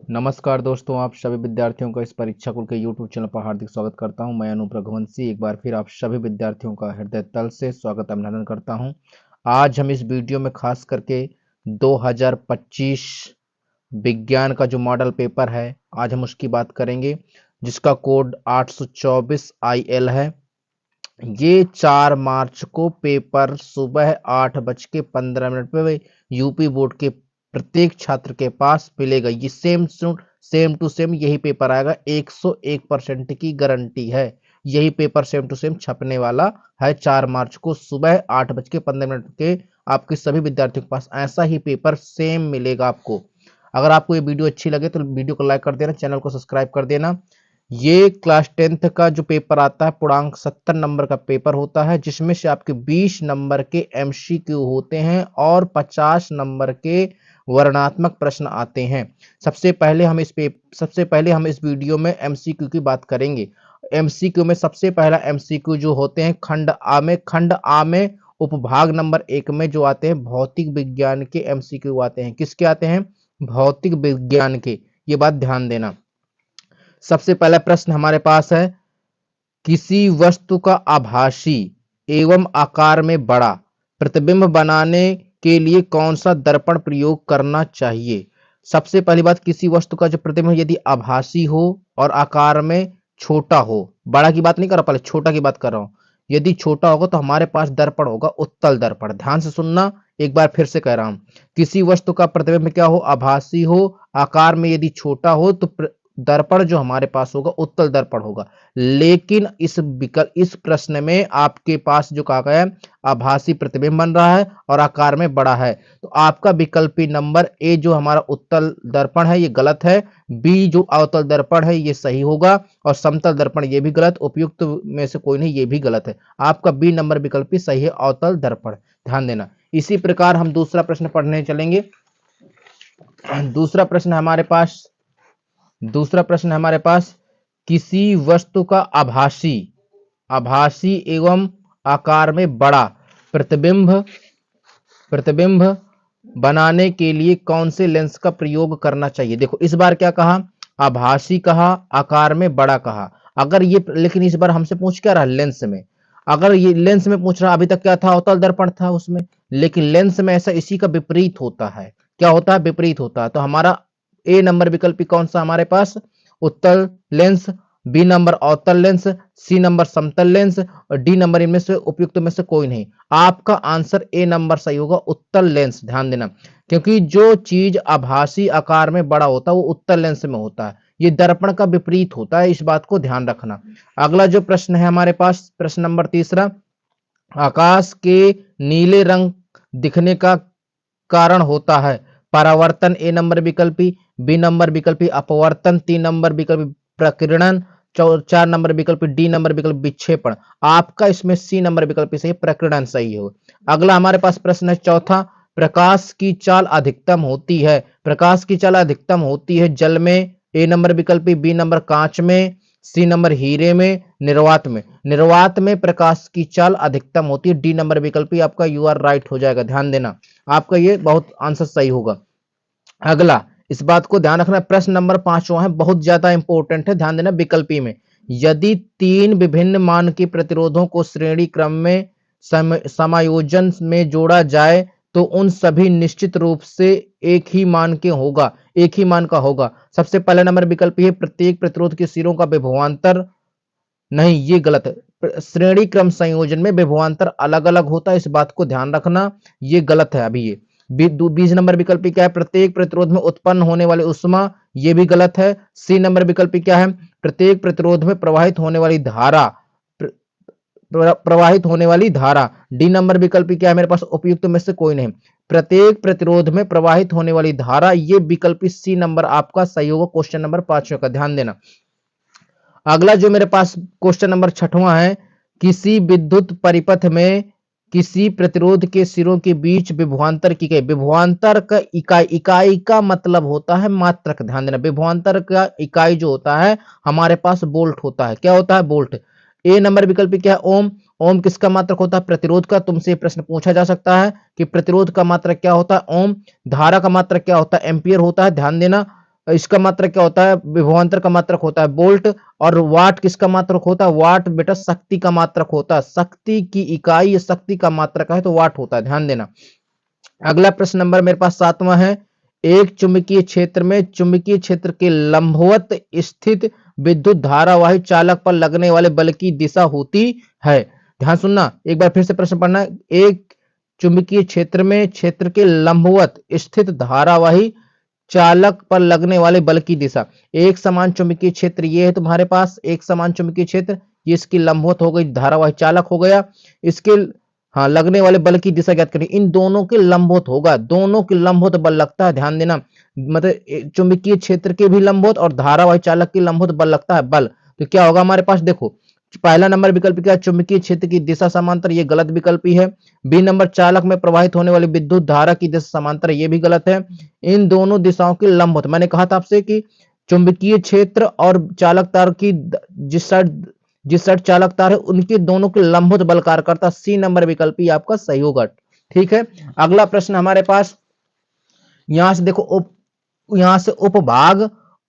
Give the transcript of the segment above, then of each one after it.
नमस्कार दोस्तों, आप सभी विद्यार्थियों का इस परीक्षा कुल के YouTube चैनल पर हार्दिक स्वागत करता हूं। मैं अनूप रघुवंशी एक बार फिर आप सभी विद्यार्थियों का हृदय तल से स्वागत अभिनंदन करता हूं। आज हम इस वीडियो में खास करके 2025 विज्ञान का जो मॉडल पेपर है, आज हम उसकी बात करेंगे, जिसका कोड 824 IL है। ये 4 मार्च को पेपर सुबह 8:15 पे यूपी बोर्ड के प्रत्येक छात्र के पास मिलेगा। ये सेम टू सेम यही पेपर आएगा। 101% की गारंटी है। यही पेपर सेम टू सेम छपने वाला है 4 मार्च को सुबह 8:15 के आपके सभी विद्यार्थियों के पास ऐसा ही पेपर सेम मिलेगा आपको। अगर आपको ये वीडियो अच्छी लगे तो वीडियो को लाइक कर देना, चैनल को सब्सक्राइब कर देना। ये क्लास 10th का जो पेपर आता है पूर्णांक 70 नंबर का पेपर होता है, जिसमें से आपके 20 नंबर के MCQ होते हैं और 50 नंबर के वर्णनात्मक प्रश्न आते हैं। सबसे पहले हम इस वीडियो में MCQ की बात करेंगे। MCQ में सबसे पहला MCQ जो होते हैं खंड आ में उपभाग नंबर 1 में जो आते हैं भौतिक विज्ञान के MCQ आते हैं। किसके आते हैं? भौतिक विज्ञान के। ये बात ध्यान देना। सबसे पहला प्रश्न हमारे पास है, किसी वस्तु का आभासी एवं आकार में बड़ा प्रतिबिंब बनाने के लिए कौन सा दर्पण प्रयोग करना चाहिए? सबसे पहली बात, किसी वस्तु का जो प्रतिबिंब यदि आभासी हो और आकार में छोटा हो, बड़ा की बात नहीं कर रहा, पहले छोटा की बात कर रहा हूं। यदि छोटा होगा तो हमारे पास दर्पण होगा उत्तल दर्पण। ध्यान से सुनना, एक बार फिर से कह रहा हूं, किसी वस्तु का प्रतिबिंब क्या हो? आभासी हो, आकार में यदि छोटा हो तो दर्पण जो हमारे पास होगा उत्तल दर्पण होगा। लेकिन इस प्रश्न में आपके पास जो कहा गया है आभासी प्रतिबिंब बन रहा है और आकार में बड़ा है, तो आपका विकल्पी नंबर ए जो हमारा उत्तल दर्पण है ये गलत है। बी जो अवतल दर्पण है ये सही होगा और समतल दर्पण ये भी गलत। उपयुक्त में से कोई नहीं, ये भी गलत है। आपका बी नंबर विकल्पी सही है, अवतल दर्पण। ध्यान देना। इसी प्रकार हम दूसरा प्रश्न पढ़ने चलेंगे। दूसरा प्रश्न हमारे पास, किसी वस्तु का आभासी एवं आकार में बड़ा प्रतिबिंब बनाने के लिए कौन से लेंस का प्रयोग करना चाहिए? देखो इस बार क्या कहा? आभासी कहा, आकार में बड़ा कहा। अगर ये, लेकिन इस बार हमसे पूछ क्या रहा? लेंस में। अगर ये लेंस में पूछ रहा, अभी तक क्या था? अवतल दर्पण था उसमें, लेकिन लेंस में ऐसा इसी का विपरीत होता है। क्या होता है? विपरीत होता है। तो हमारा ए नंबर विकल्प कौन सा हमारे पास? उत्तल लेंस। बी नंबर अवतल लेंस, सी नंबर समतल लेंस और डी नंबर इनमें से उपयुक्त में से कोई नहीं। आपका आंसर ए नंबर सही होगा, उत्तल लेंस। ध्यान देना, क्योंकि जो चीज आभासी आकार में बड़ा होता है वो उत्तल लेंस में होता है। ये दर्पण का विपरीत होता है, इस बात को ध्यान रखना। अगला जो प्रश्न है हमारे पास, प्रश्न नंबर तीसरा, आकाश के नीले रंग दिखने का कारण होता है परावर्तन। ए नंबर विकल्पी। बी नंबर विकल्पी अपवर्तन। 3 नंबर विकल्प प्रकीर्णन। 4 नंबर विकल्प। डी नंबर विकल्प विक्षेपण। आपका इसमें सी नंबर विकल्प सही, प्रकीर्णन सही हो। अगला हमारे पास प्रश्न है चौथा, प्रकाश की चाल अधिकतम होती है। प्रकाश की चाल अधिकतम होती है जल में। ए नंबर विकल्पी। बी नंबर कांच में। सी नंबर हीरे में। निर्वात में। निर्वात में प्रकाश की चाल अधिकतम होती है। डी नंबर विकल्पी आपका यू आर राइट हो जाएगा। ध्यान देना, आपका ये बहुत आंसर सही होगा। अगला, इस बात को ध्यान रखना, प्रश्न नंबर 5वां है, बहुत ज्यादा इंपॉर्टेंट है। ध्यान देना, विकल्पी में यदि 3 विभिन्न मान के प्रतिरोधों को श्रेणी क्रम में समायोजन में जोड़ा जाए तो उन सभी निश्चित रूप से एक ही मान का होगा। सबसे पहला नंबर विकल्प है, प्रत्येक प्रतिरोध के सिरों का विभवांतर। नहीं, ये गलत है। श्रेणी क्रम संयोजन में विभवांतर अलग अलग होता है, इस बात को ध्यान रखना, ये गलत है। अभी ये 20 नंबर विकल्प क्या है? प्रत्येक प्रतिरोध में उत्पन्न होने वाली उष्मा, ये भी गलत है। सी नंबर विकल्प क्या है? प्रत्येक प्रतिरोध में प्रवाहित होने वाली धारा। डी नंबर विकल्प क्या है मेरे पास? उपयुक्त में से कोई नहीं। प्रत्येक प्रतिरोध में प्रवाहित होने वाली धारा, ये विकल्प सी नंबर आपका सही होगा, क्वेश्चन नंबर 5 का। ध्यान देना। अगला जो मेरे पास क्वेश्चन नंबर 6वां है, किसी विद्युत परिपथ में किसी प्रतिरोध के सिरों के बीच विभवांतर की गई। विभवांतर का इकाई का मतलब होता है मात्रक। ध्यान देना, विभवांतर का इकाई जो होता है हमारे पास वोल्ट होता है। क्या होता है? वोल्ट। ए नंबर विकल्प क्या है? ओम। ओम किसका मात्रक होता है? प्रतिरोध का। तुमसे प्रश्न पूछा जा सकता है कि प्रतिरोध का मात्रक क्या होता है? ओम। धारा का मात्रक क्या होता है? एम्पियर होता है। ध्यान देना, इसका मात्रक क्या होता है? विभवांतर का मात्रक होता है वोल्ट। और वाट किसका मात्रक होता है? वाट बेटा शक्ति का मात्रक होता है। शक्ति की इकाई शक्ति का मात्रक है तो वाट होता है, ध्यान देना। अगला प्रश्न नंबर मेरे पास 7वां है। एक चुंबकीय क्षेत्र में चुंबकीय क्षेत्र के लंबवत स्थित विद्युत धारावाही चालक पर लगने वाले बल की दिशा होती है। ध्यान सुनना, एक बार फिर से प्रश्न पढ़ना। एक चुंबकीय क्षेत्र में क्षेत्र के लंबवत स्थित धारावाही चालक पर लगने वाले बल की दिशा। एक समान चुंबकीय क्षेत्र ये है तुम्हारे पास, एक समान चुंबकीय क्षेत्र, ये इसकी लंबवत हो गई, धारावाही चालक हो गया। इसके हाँ लगने वाले बल की दिशा ज्ञात करनी, इन दोनों के लंबवत होगा, दोनों के लंबवत बल लगता है, ध्यान देना। मतलब चुंबकीय क्षेत्र के भी लंबवत और धारावाही चालक के लंबवत बल लगता है बल। तो क्या होगा हमारे पास? देखो पहला नंबर विकल्प क्या? चुंबकीय क्षेत्र की दिशा समांतर, ये गलत विकल्प ही है। बी नंबर चालक में प्रवाहित होने वाली विद्युत धारा की दिशा समांतर, ये भी गलत है। इन दोनों दिशाओं की लंबवत, मैंने कहा था आपसे कि चुंबकीय क्षेत्र और चालक तार की जिस साइड चालक तार है उनके दोनों के लंबवत बल कार्य करता। सी नंबर विकल्प ही आपका सही होगा। ठीक है, अगला प्रश्न हमारे पास यहां से देखो यहां से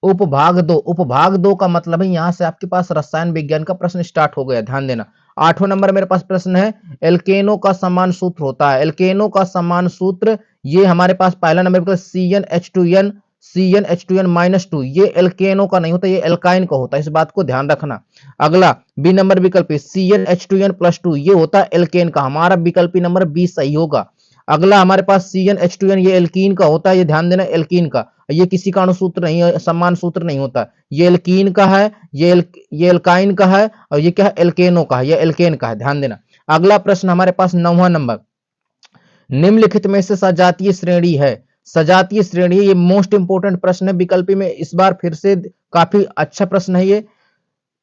उपभाग दो का मतलब है यहां से आपके पास रसायन विज्ञान का प्रश्न स्टार्ट हो गया, ध्यान देना। 8वां नंबर मेरे पास प्रश्न है, एल्केनो का समान सूत्र होता है। एल्केनो का समान सूत्र ये हमारे पास पहला नंबर पर CnH2n ये एल्केनो का नहीं होता, ये एल्काइन का होता है, इस बात को ध्यान रखना। अगला बी नंबर विकल्प CnH2n+2 ये होता है एल्केन का, हमारा विकल्पी नंबर बी सही होगा। अगला हमारे पास CnH2n ये एल्कीन का होता है, ये ध्यान देना एल्कीन का, ये किसी का अणुसूत्र नहीं है, सम्मान सूत्र नहीं होता, ये एल्कीन का है, ये एल्काइन का है, और ये क्या है? एल्केनो का है, ये एल्केन का है, ध्यान देना। अगला प्रश्न हमारे पास 9वां नंबर, निम्नलिखित में से सजातीय श्रेणी है। सजातीय श्रेणी, ये मोस्ट इंपोर्टेंट प्रश्न है विकल्पी में, इस बार फिर से काफी अच्छा प्रश्न है ये।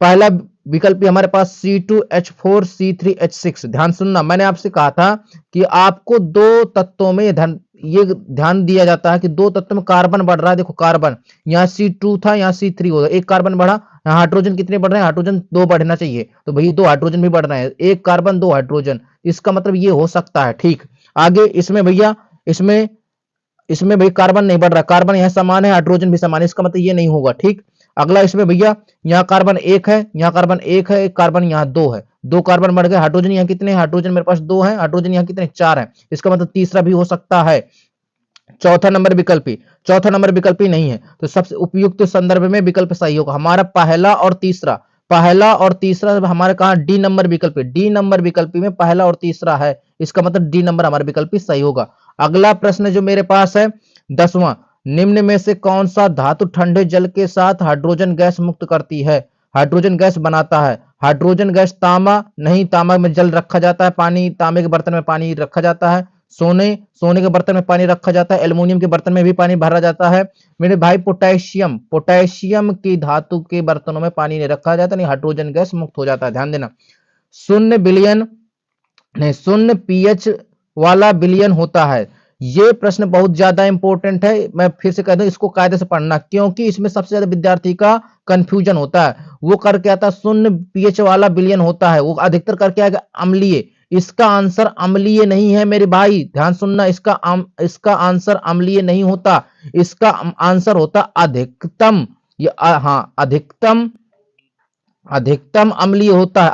पहला विकल्प हमारे पास C2H4C3H6। ध्यान सुनना, मैंने आपसे कहा था कि आपको दो तत्वों में ये ध्यान दिया जाता है कि दो तत्वों में कार्बन बढ़ रहा है। देखो कार्बन यहाँ C2 था, यहाँ C3 होगा, एक कार्बन बढ़ा, यहाँ हाइड्रोजन कितने बढ़ रहे हैं? हाइड्रोजन 2 बढ़ना चाहिए, तो भैया 2 हाइड्रोजन भी बढ़ रहे हैं, एक कार्बन 2 हाइड्रोजन, इसका मतलब ये हो सकता है। ठीक, आगे इसमें भैया इसमें भाई कार्बन नहीं बढ़ रहा, कार्बन यहाँ समान है, हाइड्रोजन भी समान है, इसका मतलब ये नहीं होगा। ठीक, अगला इसमें भैया यहाँ कार्बन 1 है, यहाँ कार्बन 1 है, एक कार्बन यहाँ 2 है, 2 कार्बन बढ़ गए, हाइड्रोजन यहाँ कितने? हाइड्रोजन मेरे पास 2 है, हाइड्रोजन यहाँ कितने? 4 है, इसका मतलब तीसरा भी हो सकता है। चौथा नंबर विकल्पी नहीं है, तो सबसे उपयुक्त संदर्भ में विकल्प सही होगा हमारा पहला और तीसरा हमारे कहा डी नंबर विकल्पी में पहला और तीसरा है, इसका मतलब डी नंबर हमारा विकल्पी सही होगा। अगला प्रश्न जो मेरे पास है 10वां, निम्न में से कौन सा धातु ठंडे जल के साथ हाइड्रोजन गैस मुक्त करती है? हाइड्रोजन गैस बनाता है। हाइड्रोजन गैस तांबा नहीं, तांबा में जल रखा जाता है, पानी, तांबे के बर्तन में पानी रखा जाता है, सोने के बर्तन में पानी रखा जाता है, एल्युमिनियम के बर्तन में भी पानी भरा जाता है। मेरे भाई पोटेशियम की धातु के बर्तनों में पानी नहीं रखा जाता, नहीं हाइड्रोजन गैस मुक्त हो जाता है, ध्यान देना। 0 पीएच वाला बिलियन होता है। ये प्रश्न बहुत ज्यादा इंपॉर्टेंट है, मैं फिर से कह दूं इसको कायदे से पढ़ना, क्योंकि इसमें सबसे ज्यादा विद्यार्थी का कंफ्यूजन होता है। वो करके आता 0 पीएच वाला बिलियन होता है, वो अधिकतर करके आएगा अम्लीय। इसका आंसर अम्लीय नहीं है मेरे भाई, ध्यान सुनना, इसका आंसर अम्लीय नहीं होता, इसका आंसर होता अधिकतम। हाँ अधिकतम अम्लीय होता है,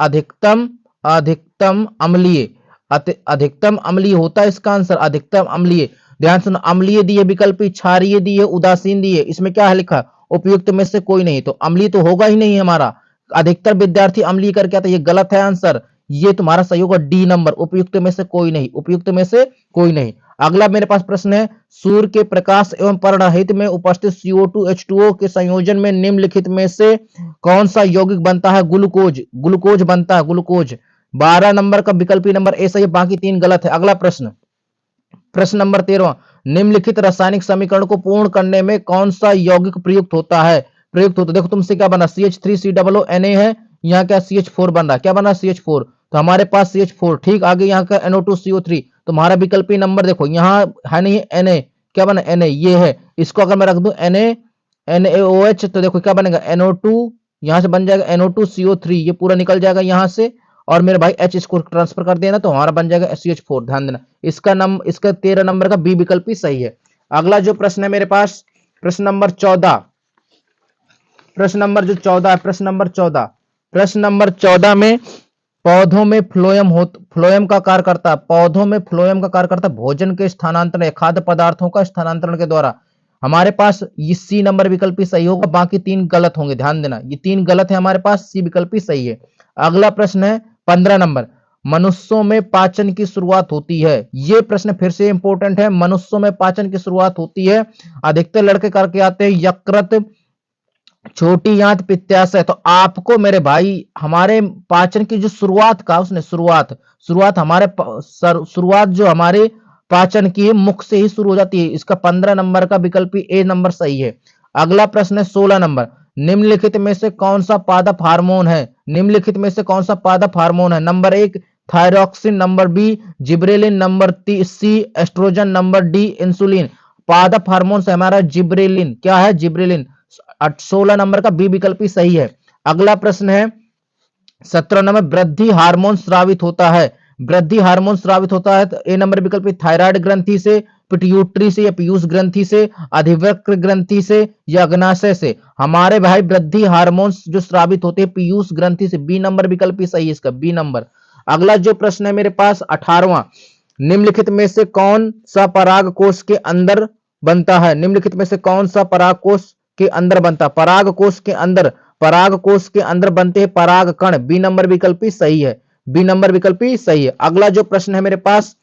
अधिकतम अम्लीय होता है इसका आंसर, अधिकतम अम्लीय। ध्यान सुनो, अम्लीय दिए विकल्पी, क्षारीय दिए, उदासीन दिए, इसमें क्या है लिखा? उपयुक्त में से कोई नहीं, तो अम्लीय तो होगा ही नहीं हमारा। अधिकतर विद्यार्थी अम्लीय करके आता है, ये गलत है आंसर, ये तुम्हारा सही होगा डी नंबर, उपयुक्त में से कोई नहीं। अगला मेरे पास प्रश्न है, सूर्य के प्रकाश एवं पर्णहित में उपस्थित CO2 H2O के संयोजन में निम्नलिखित में से कौन सा यौगिक बनता है? ग्लूकोज बनता है, ग्लूकोज। 12 नंबर का विकल्पी नंबर ए सही है, बाकी 3 गलत है। अगला प्रश्न नंबर 13, निम्नलिखित रासायनिक समीकरण को पूर्ण करने में कौन सा यौगिक प्रयुक्त होता है? देखो तुमसे क्या बना, CH3COO है, यहाँ क्या CH4 बन रहा, क्या बना? CH4, तो हमारे पास CH4। ठीक, आगे यहाँ का NO2CO3, तुम्हारा विकल्पी नंबर देखो यहाँ है नहीं, Na, क्या बना? Na, ये है, इसको अगर मैं रख दूं NaOH, तो देखो क्या बनेगा? NO2, यहां से बन जाएगा NO2CO3, ये पूरा निकल जाएगा यहां से, और मेरे भाई H इसको ट्रांसफर कर देना, तो हमारा बन जाएगा CH4, ध्यान देना। इसका 13 नंबर का बी विकल्प ही सही है। अगला जो प्रश्न है मेरे पास प्रश्न नंबर 14, प्रश्न नंबर जो 14 है, प्रश्न नंबर 14 में पौधों में फ्लोएम का कार्य करता है, पौधों में फ्लोएम का कार्य करता है भोजन के स्थानांतरण या खाद्य पदार्थों का स्थानांतरण के द्वारा। हमारे पास ये सी नंबर विकल्प ही सही होगा, बाकी 3 गलत होंगे, ध्यान देना ये 3 गलत है हमारे पास, सी विकल्प ही सही है। अगला प्रश्न है 15 नंबर, मनुष्यों में पाचन की शुरुआत होती है। ये प्रश्न फिर से इंपॉर्टेंट है, मनुष्यों में पाचन की शुरुआत होती है, अधिकतर लड़के करके आते हैं यकृत, छोटी आंत, पित्ताशय। तो आपको मेरे भाई हमारे पाचन की जो शुरुआत का उसने शुरुआत हमारे शुरुआत जो हमारे पाचन की है मुख से ही शुरू हो जाती है। इसका 15 नंबर का विकल्प ए नंबर सही है। अगला प्रश्न है 16 नंबर, निम्नलिखित में से कौन सा पादप हार्मोन है? निम्नलिखित में से कौन सा पादप हार्मोन है? Number 1 thyroxine, number B gibberellin, number C oestrogen, number D insulin. पादप हार्मोन से हमारा जिब्रेलिन, क्या है? जिब्रेलिन। 16 नंबर का बी विकल्प ही सही है। अगला प्रश्न है 17 नंबर, वृद्धि हार्मोन स्रावित होता है। वृद्धि हार्मोन स्रावित होता है तो ए नंबर विकल्प थायराइड ग्रंथि से, पिट्यूटरी से या पीयूष ग्रंथि से, अधिवक्र ग्रंथि से या अग्नाशय से। हमारे भाई वृद्धि हार्मोन जो स्रावित होते हैं पीयूष ग्रंथि से, बी नंबर विकल्प ही सही है इसका, बी नंबर। अगला जो प्रश्न है मेरे पास 18वां, निम्नलिखित में से कौन सा पराग कोश के अंदर बनता है? निम्नलिखित में से कौन सा पराग कोश के अंदर बनता? पराग कोश के अंदर बनते हैं पराग कण, बी नंबर विकल्प ही सही है, बी नंबर विकल्प ही सही है। अगला जो प्रश्न है मेरे पास,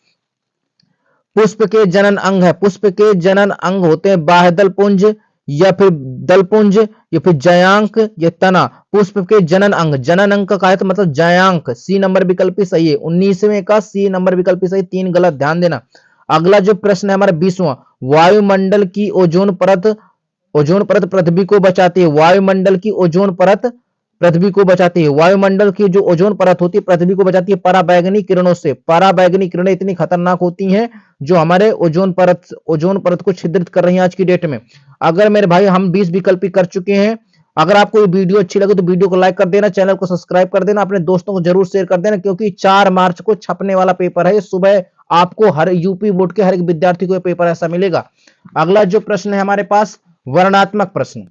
पुष्प के जनन अंग है। पुष्प के जनन अंग होते हैं बाह्यदल पुंज या फिर दलपुंज या फिर जयांक या तना। पुष्प के जनन अंग का है तो मतलब जयांक, सी नंबर विकल्प ही सही है। 19वें का सी नंबर विकल्प ही सही, 3 गलत, ध्यान देना। अगला जो प्रश्न है हमारा 20वां, वायुमंडल की ओजोन परत पृथ्वी को बचाती है। वायुमंडल की ओजोन परत पृथ्वी को बचाती है। वायुमंडल की जो ओजोन परत होती है पृथ्वी को बचाती है पराबैंगनी किरणों से। पराबैंगनी किरणें इतनी खतरनाक होती हैं जो हमारे ओजोन परत को छिद्रित कर रही हैं आज की डेट में। अगर मेरे भाई हम 20 विकल्प कर चुके हैं, अगर आपको ये वीडियो अच्छी लगे तो वीडियो को लाइक कर देना, चैनल को सब्सक्राइब कर देना, अपने दोस्तों को जरूर शेयर कर देना, क्योंकि 4 मार्च को छपने वाला पेपर है। सुबह आपको हर यूपी बोर्ड के हर एक विद्यार्थी को पेपर ऐसा मिलेगा। अगला जो प्रश्न है हमारे पास वर्णनात्मक प्रश्न।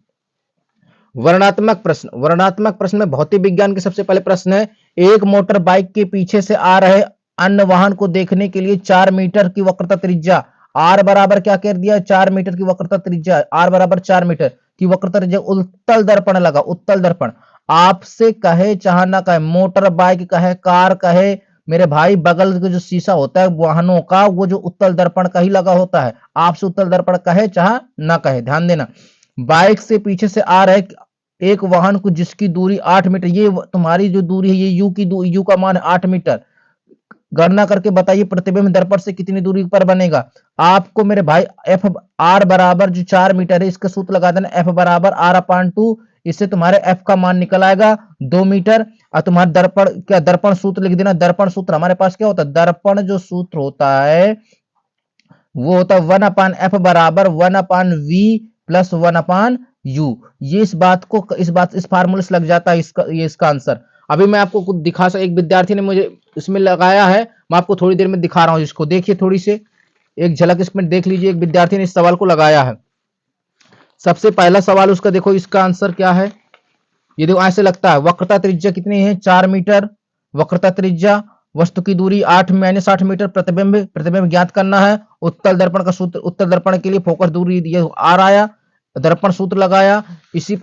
वर्णनात्मक प्रश्न में भौतिक विज्ञान के सबसे पहले प्रश्न है, एक मोटर बाइक के पीछे से आ रहे अन्य वाहन को देखने के लिए 4 मीटर की वक्रता त्रिज्या, आर बराबर क्या कर दिया? 4 मीटर की वक्रता त्रिज्या, आर बराबर 4 मीटर की वक्रता त्रिज्या उत्तल दर्पण लगा। उत्तल दर्पण आपसे कहे चाहे ना कहे, मोटर बाइक कहे, कार कहे, मेरे भाई बगल का जो शीशा होता है वाहनों का वो जो उत्तल दर्पण का ही लगा होता है। आपसे उत्तल दर्पण कहे चाहे ना कहे, ध्यान देना। बाइक से पीछे से आ रहे एक वाहन को जिसकी दूरी 8 मीटर, ये तुम्हारी जो दूरी है ये यू का मान 8 मीटर, गणना करके बताइए प्रतिबिंब दर्पण से कितनी दूरी पर बनेगा। आपको मेरे भाई एफ आर बराबर जो 4 मीटर है इसका सूत्र लगा देना, एफ बराबर आर अपान 2, इससे तुम्हारे एफ का मान निकल आएगा 2 मीटर। और तुम्हारा दर्पण सूत्र लिख देना। दर्पण सूत्र हमारे पास क्या होता है? दर्पण जो सूत्र होता है वो होता है 1 अपान एफ बराबर 1 अपान वी प्लस 1 अपान यू। ये इस फार्मूले से लग जाता है इसका आंसर। अभी मैं आपको कुछ दिखा सकता, एक विद्यार्थी ने मुझे इसमें लगाया है, मैं आपको थोड़ी देर में दिखा रहा हूं, इसको देखिए, थोड़ी से एक झलक इसमें देख लीजिए। एक विद्यार्थी ने इस सवाल को लगाया है। सबसे पहला सवाल उसका देखो, इसका आंसर क्या है? ये देखो ऐसे लगता है, वक्रता त्रिज्या कितनी है? 4 मीटर वक्रता त्रिज्या, वस्तु की दूरी 8 मीटर, प्रतिबिंब ज्ञात करना है। उत्तल दर्पण का सूत्र, उत्तल दर्पण के लिए फोकस दूरी ये आर आया, दर्पण सूत्र लगाया। इसी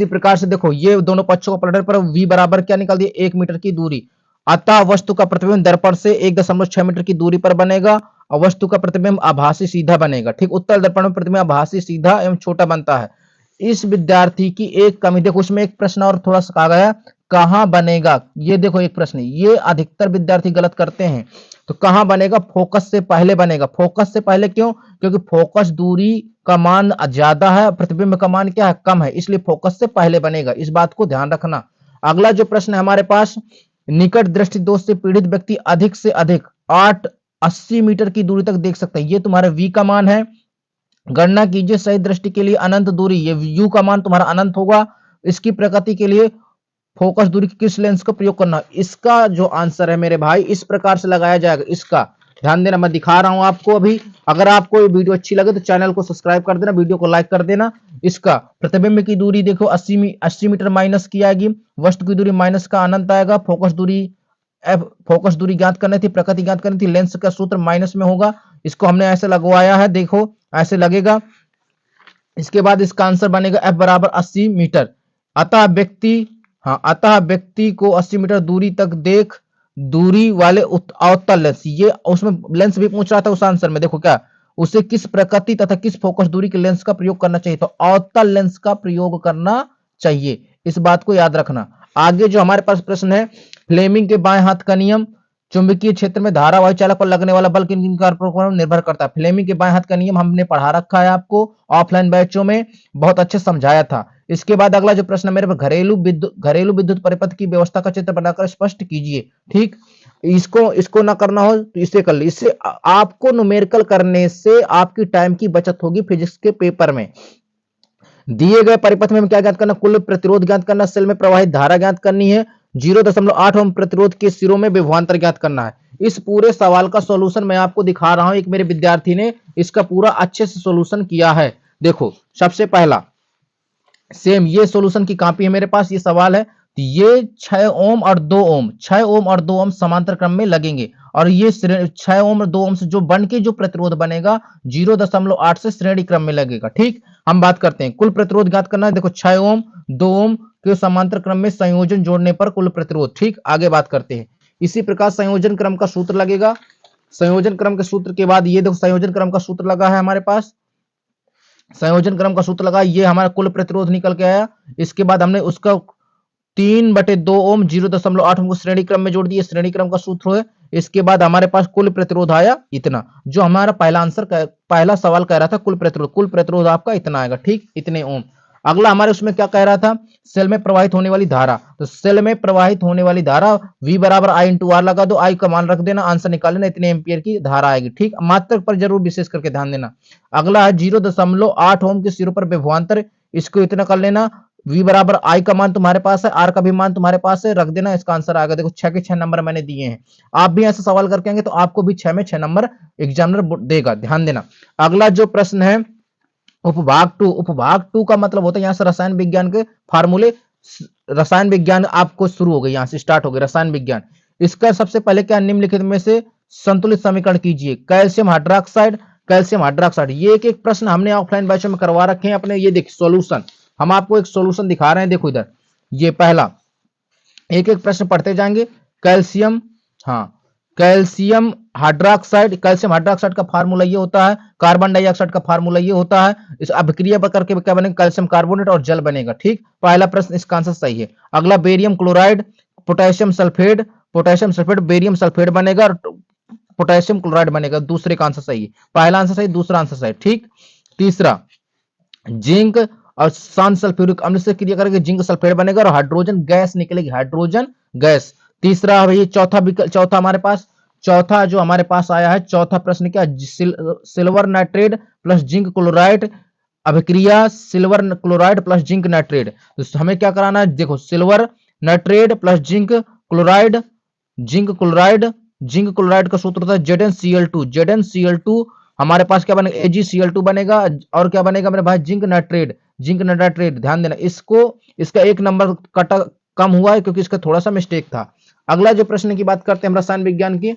प्रकार से देखो ये दोनों पक्षों को पलटने पर v बराबर क्या निकाल दिया? 1 मीटर की दूरी। अतः वस्तु का प्रतिबिंब दर्पण से 1.6 मीटर की दूरी पर बनेगा और वस्तु का प्रतिबिंब आभासी सीधा बनेगा। ठीक, उत्तल दर्पण में प्रतिबिंब आभासी सीधा एवं छोटा बनता है। इस विद्यार्थी की एक कमी देखो, उसमें एक प्रश्न और थोड़ा सा कहा गया, कहां बनेगा? ये देखो एक प्रश्न, ये अधिकतर विद्यार्थी गलत करते हैं। तो कहां बनेगा? फोकस से पहले बनेगा। फोकस से पहले क्यों? क्योंकि फोकस दूरी का मान ज्यादा है, प्रतिबिंब का मान क्या है? कम है, इसलिए फोकस से पहले बनेगा। इस बात को ध्यान रखना। अगला जो प्रश्न है हमारे पास, निकट दृष्टि दोष से पीड़ित व्यक्ति अधिक से अधिक 80 मीटर की दूरी तक देख सकता है। ये तुम्हारा v का मान है। गणना कीजिए सही दृष्टि के लिए अनंत दूरी, ये u का मान तुम्हारा अनंत होगा। इसकी प्रकृति के लिए फोकस दूरी की किस लेंस का प्रयोग करना? इसका जो आंसर है मेरे भाई इस प्रकार से लगाया जाएगा। इसका ध्यान देना, मैं दिखा रहा हूं आपको अभी। अगर आपको ये वीडियो अच्छी लगे तो चैनल को सब्सक्राइब कर देना, वीडियो को लाइक कर देना। इसका प्रतिबिंब की दूरी देखो 80 मीटर माइनस की आएगी, वस्तु की दूरी माइनस का अनंत आएगा, फोकस दूरी एफ, फोकस दूरी ज्ञात करनी थी, प्रकृति ज्ञात करनी थी, लेंस का सूत्र माइनस में होगा। इसको हमने ऐसे लगवाया है, देखो ऐसे लगेगा। इसके बाद इसका आंसर बनेगा एफ बराबर 80 मीटर। अतः व्यक्ति, हाँ, अतः व्यक्ति को 80 मीटर दूरी तक देख दूरी वाले अवतल लेंस, ये उसमें लेंस भी पूछ रहा था उस आंसर में, देखो क्या, उसे किस प्रकृति तथा किस फोकस दूरी के लेंस का प्रयोग करना चाहिए, तो अवतल लेंस का प्रयोग करना चाहिए, इस बात को याद रखना। आगे जो हमारे पास प्रश्न है, फ्लेमिंग के बाएं हाथ का नियम, चुंबकीय क्षेत्र में धारा वायु चालक पर लगने वाला बल किन किन कारकों पर निर्भर करता है। फ्लेमिंग के बाएं हाथ का नियम हमने पढ़ा रखा है आपको ऑफलाइन बैचों में, बहुत अच्छे समझाया था। इसके बाद अगला जो प्रश्न मेरे पर, घरेलू विद्युत परिपथ की व्यवस्था का चित्र बनाकर स्पष्ट कीजिए। ठीक, इसको ना करना हो तो इसे कर ली, इससे आपको न्यूमेरिकल करने से आपकी टाइम की बचत होगी फिजिक्स के पेपर में। दिए गए परिपथ में क्या ज्ञात करना, कुल प्रतिरोध ज्ञात करना, सेल में प्रवाहित धारा ज्ञात करनी है, 0.8 ओम प्रतिरोध के सिरों में विभवांतर ज्ञात करना है। इस पूरे सवाल का सॉल्यूशन मैं आपको दिखा रहा हूं, एक मेरे विद्यार्थी ने इसका पूरा अच्छे से सॉल्यूशन किया है। देखो सबसे पहला, सेम ये सॉल्यूशन की कॉपी है मेरे पास, ये सवाल है, तो ये 6 ओम और 2 ओम, 6 ओम और 2 ओम समांतर क्रम में लगेंगे, और ये 6 ओम और 2 ओम से जो बन के जो प्रतिरोध बनेगा 0.8 से श्रेणी क्रम में लगेगा। ठीक, हम बात करते हैं कुल प्रतिरोध ज्ञात करना है, देखो 6 ओम 2 ओम के समांतर क्रम में संयोजन जोड़ने पर कुल प्रतिरोध। ठीक, आगे बात करते हैं। इसी प्रकार संयोजन क्रम का सूत्र लगेगा, संयोजन क्रम के सूत्र के बाद ये देखो संयोजन क्रम का सूत्र लगा है हमारे पास, संयोजन क्रम का सूत्र लगा, ये हमारा कुल प्रतिरोध निकल के आया। इसके बाद हमने उसका 3/2 ओम 0.8 ओम को श्रेणी क्रम में जोड़ दिया, श्रेणी क्रम का सूत्र है। इसके बाद हमारे पास कुल प्रतिरोध आया इतना, जो हमारा पहला आंसर पहला सवाल कह रहा था, कुल प्रतिरोध आपका इतना आएगा। ठीक, इतने ओम। अगला हमारे उसमें क्या कह रहा था, सेल में प्रवाहित होने वाली धारा, तो सेल में प्रवाहित होने वाली धारा V बराबर I इंटू आर लगा दो, आई का मान रख देना, आंसर निकाल लेना, इतने एम्पियर की धारा आएगी। ठीक, मात्रक पर जरूर विशेष करके ध्यान देना। अगला है 0.8 ओम के सिरों पर विभवांतर, इसको इतना कर लेना, V बराबर I का मान तुम्हारे पास है, R का भी मान तुम्हारे पास है, रख देना, इसका आंसर आएगा। देखो 6 के 6 नंबर मैंने दिए हैं, आप भी ऐसा सवाल करके आएंगे तो आपको भी 6 में 6 नंबर एग्जामिनर देगा, ध्यान देना। अगला जो प्रश्न है उपभाग 2, उपभाग 2 का मतलब होता है यहाँ से रसायन विज्ञान के फार्मूले, रसायन विज्ञान आपको शुरू हो गई, यहाँ से स्टार्ट हो गई रसायन विज्ञान। इसका सबसे पहले क्या, निम्नलिखित में से संतुलित समीकरण कीजिए। कैल्शियम हाइड्रोक्साइड, कैल्शियम हाइड्रोक्साइड, ये एक एक प्रश्न हमने ऑफलाइन बैच में करवा रखे हैं अपने, ये देखिए सॉल्यूशन, हम आपको एक सॉल्यूशन दिखा रहे हैं, देखो इधर, ये पहला, एक एक प्रश्न पढ़ते जाएंगे। कैल्शियम, हाँ, कैल्शियम हाइड्रोक्साइड, कैल्शियम हाइड्रोक्साइड का फार्मूला ये होता है, कार्बन डाइऑक्साइड का फार्मूला ये होता है, इस अभिक्रिया करके क्या बनेगा, कैल्शियम कार्बोनेट और जल बनेगा। ठीक, पहला प्रश्न इसका आंसर सही है। अगला barium chloride, potassium sulphate, potassium sulphate barium sulphate बनेगा और पोटेशियम क्लोराइड बनेगा, दूसरे का आंसर सही है, पहला आंसर सही, दूसरा आंसर सही। ठीक, तीसरा जिंक और सान सल्फ्यूरिक अम्ल से क्रिया करके जिंक सल्फेट बनेगा और हाइड्रोजन गैस निकलेगी, हाइड्रोजन गैस। तीसरा है ये चौथा हमारे पास, चौथा जो हमारे पास आया है, चौथा प्रश्न क्या, silver nitrate plus zinc chloride, अभिक्रिया silver chloride plus zinc nitrate, तो हमें क्या कराना है, देखो silver nitrate plus zinc chloride, zinc chloride, zinc chloride का सूत्र होता है ZnCl2, ZnCl2 हमारे पास क्या बनेगा, AgCl2 बनेगा, और क्या बनेगा मेरे भाई, जिंक नाइट्रेट, जिंक नाइट्रेट, ध्यान देना, इसको, इसका एक नंबर कटा कम हुआ है क्योंकि इसका थोड़ा सा मिस्टेक था। अगला जो प्रश्न की बात करते हैं रसायन विज्ञान की,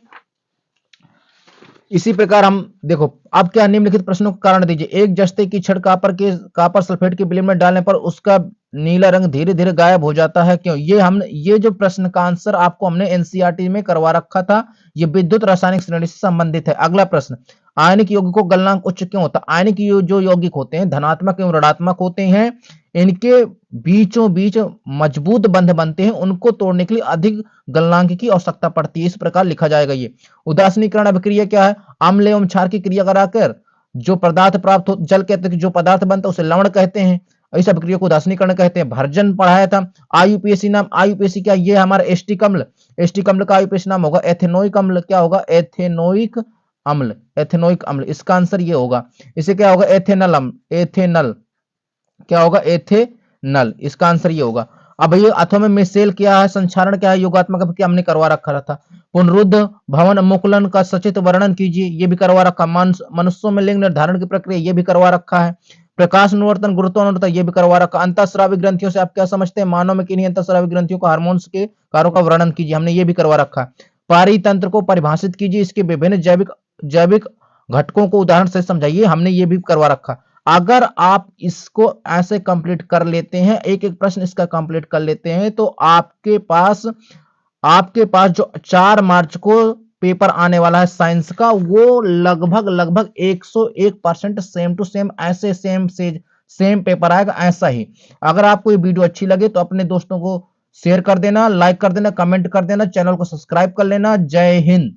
इसी प्रकार हम देखो, अब क्या, निम्नलिखित प्रश्नों का कारण दीजिए। एक जस्ते की छड़ कापर सल्फेट के विलयन में डालने पर उसका नीला रंग धीरे धीरे गायब हो जाता है, क्यों? ये जो प्रश्न का आंसर आपको हमने एनसीईआरटी में करवा रखा था, ये विद्युत रासायनिक श्रेणी से संबंधित है। अगला प्रश्न, आयनिक यौगिक को गलनांक उच्च क्यों होता है? आयनिक जो यौगिक होते हैं धनात्मक एवं ऋणात्मक होते हैं, इनके बीचों बीच मजबूत बंध बनते हैं, उनको तोड़ने के लिए अधिक गलनांक की आवश्यकता पड़ती है। इस प्रकार लिखा जाएगा। ये उदासीनीकरण अभिक्रिया क्या है? अम्ल एवं क्षार की क्रिया कराकर जो पदार्थ प्राप्त हो, जल कहते हैं, जो पदार्थ बनता है उसे लवण कहते हैं, इस अभिक्रिया को उदासीनीकरण कहते हैं। भर्जन पढ़ाया था। आयुपीएसी नाम, आयुपीएसी क्या, ये हमारा एस्टिक अम्ल, एस्टिक अम्ल का आयुपीएसी नाम होगा एथेनोइक अम्ल। क्या होगा? एथेनोइक अम्ल, एथेनोइक अम्ल, इसका आंसर ये होगा। इसे क्या होगा? एथेनल अम्ल, एथेनल, क्या होगा? एथेनल, इसका आंसर ये होगा। अब ये अथवा में मिसेल क्या है, संचारण क्या है, योगात्मक क्या हमने करवा रखा रहता। पुनरुद्ध भवन मुकुलन का सचित वर्णन कीजिए, ये भी करवा रखा। मनुष्यों में लिंग निर्धारण की प्रक्रिया, ये भी करवा रखा है। प्रकाश अनुवर्तन, गुरुत्वानुवर्तन, ये भी करवा रखा। अंतःस्रावी ग्रंथियों से आप क्या समझते हैं, मानव में किन्हीं अंतःस्रावी ग्रंथियों का हार्मोन्स के कार्यों का वर्णन कीजिए, हमने ये भी करवा रखा है। पारितंत्र को परिभाषित कीजिए, इसके विभिन्न जैविक जैविक घटकों को उदाहरण से समझाइए, हमने ये भी करवा रखा। अगर आप इसको ऐसे कंप्लीट कर लेते हैं, एक एक प्रश्न इसका कंप्लीट कर लेते हैं, तो आपके पास जो 4 मार्च को पेपर आने वाला है साइंस का, वो लगभग लगभग 101% सेम टू सेम ऐसे सेम पेपर आएगा ऐसा ही। अगर आपको ये वीडियो अच्छी लगे तो अपने दोस्तों को शेयर कर देना, लाइक कर देना, कमेंट कर देना, चैनल को सब्सक्राइब कर लेना। जय हिंद।